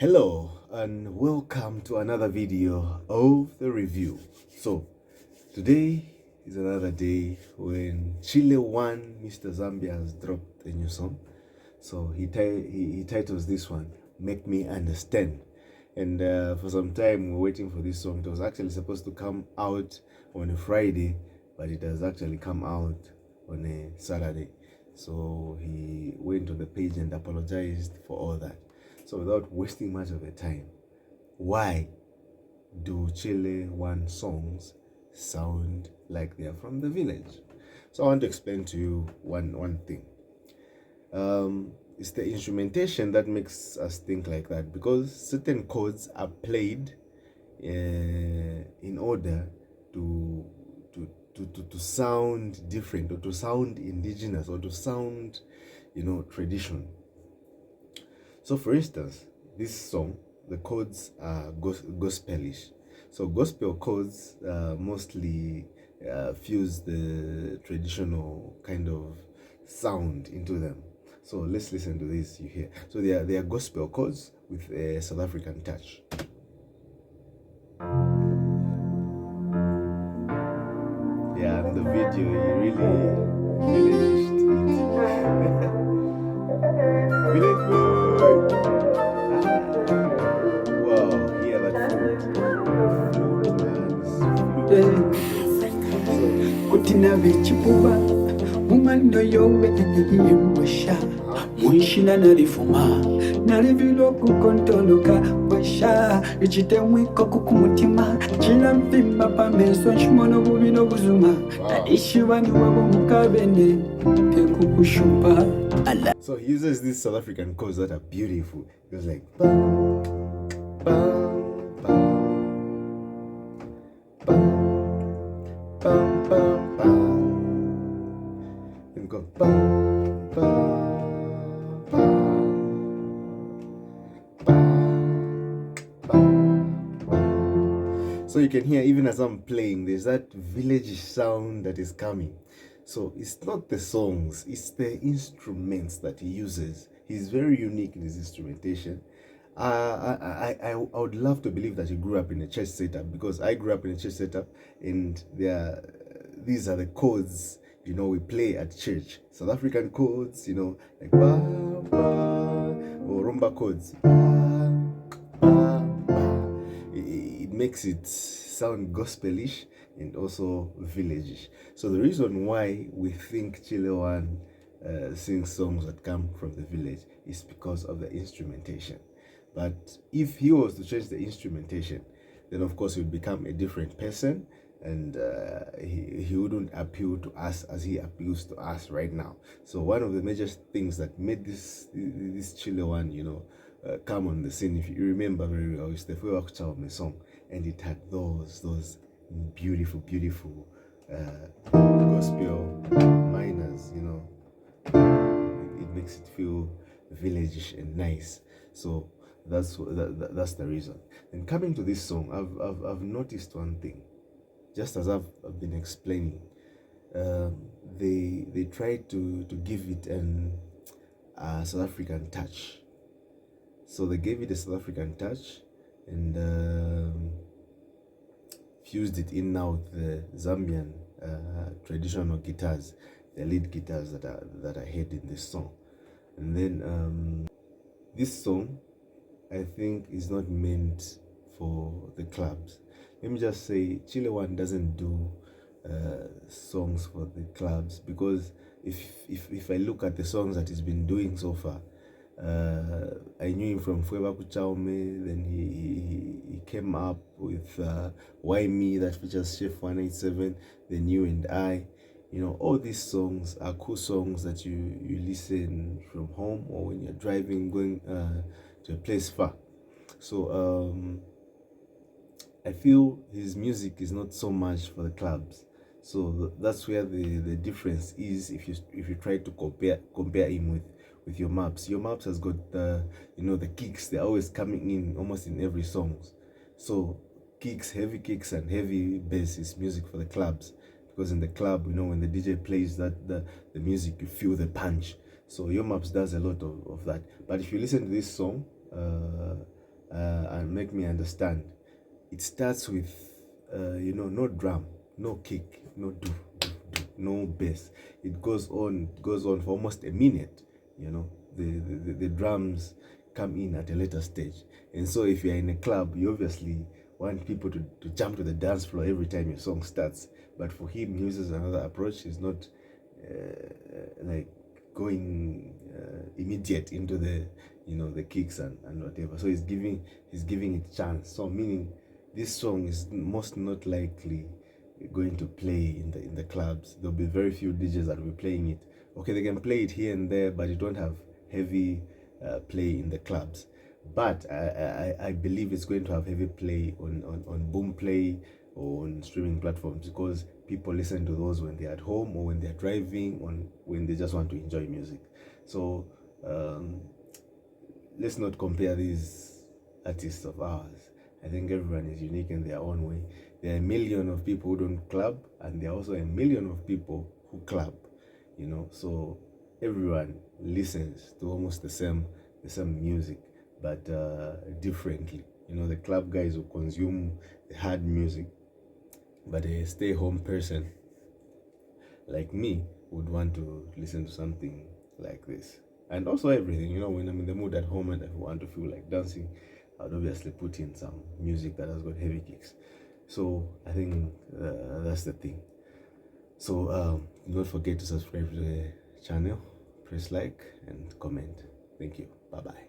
Hello and welcome to another video of the review. So today is another day when Chile won. Mr. Zambia has dropped a new song. So he titles this one "Make Me Understand." And for some time we're waiting for this song. It was actually supposed to come out on a Friday, but it has actually come out on a Saturday. So he went on the page and apologized for all that. So without wasting much of the time, why do Chile One songs sound like they are from the village? So I want to explain to you one thing. It's the instrumentation that makes us think like that, because certain chords are played in order to to sound different, or to sound indigenous, or to sound, tradition. So for instance, this song, the chords are gospelish. So gospel chords mostly fuse the traditional kind of sound into them. So let's listen to this. You hear? So they are gospel chords with a South African touch. Yeah, and the video, you really wished it. Village boy. Wow, hear that flute, man. Flute. Kutina vichipuba mumando yombe yembosha munshina narifuma narivilo kukontoloka bosha ichitemwiko kukumutima china mpimba pameso nshimono bubino buzuma ishibani wabo mukabene pekukushupa. So he uses these South African chords that are beautiful. He goes like bam, bam, bam, bam, bam, bam, bam. Then go bam, bam, bam, bam, bam. So you can hear, even as I'm playing, there's that village sound that is coming. So it's not the songs, it's the instruments that he uses. He's very unique in his instrumentation. I would love to believe that he grew up in a church setup, because I grew up in a church setup, and these are the chords, we play at church. South African chords, like ba, ba, or rumba chords. Ba, ba, ba. It makes it sound gospelish and also villageish. So the reason why we think Chile One sings songs that come from the village is because of the instrumentation. But if he was to change the instrumentation, then of course he would become a different person, and he wouldn't appeal to us as he appeals to us right now. So one of the major things that made this Chile One, come on the scene, if you remember very well, is the Fue Wakuchaume song, and it had those beautiful gospel minors. It makes it feel villagish and nice. So that's the reason. And coming to this song, I've noticed one thing. Just as I've been explaining, they tried to give it an South African touch. So they gave it a South African touch, and fused it in now with the Zambian traditional guitars, the lead guitars that are heard in this song. And then this song, I think, is not meant for the clubs. Let me just say, Chile One doesn't do songs for the clubs, because if I look at the songs that he's been doing so far, I knew him from Fueba Kuchaume. Then he came up with Why Me, that features Chef 187, Then You and I. All these songs are cool songs that you listen from home, or when you're driving, going to a place far. So I feel his music is not so much for the clubs. So that's where the difference is. If you try to compare him with your maps. Your maps has got the kicks. They're always coming in almost in every songs. So heavy kicks and heavy bass is music for the clubs, because in the club, when the DJ plays the music, you feel the punch. So your maps does a lot of that. But if you listen to this song, and make me understand. It starts with, no drum, no kick, no no bass. It goes on for almost a minute. The drums come in at a later stage. And so if you're in a club, you obviously want people to jump to the dance floor every time your song starts. But for him, he uses another approach. He's not like going immediate into the kicks and whatever. So he's giving it chance. So meaning this song is most not likely going to play in the clubs. There'll be very few DJs that will be playing it. Okay, they can play it here and there, but it won't have heavy play in the clubs. But I believe it's going to have heavy play on boom play or on streaming platforms, because people listen to those when they're at home or when they're driving, or when they just want to enjoy music. So let's not compare these artists of ours. I think everyone is unique in their own way. There are a million of people who don't club, and there are also a million of people who club. So everyone listens to almost the same music, but differently. The club guys will consume the hard music, but a stay-home person like me would want to listen to something like this. And also everything, when I'm in the mood at home and I want to feel like dancing, I'd obviously put in some music that has got heavy kicks. So I think that's the thing. So don't forget to subscribe to the channel, press like and comment. Thank you. Bye bye.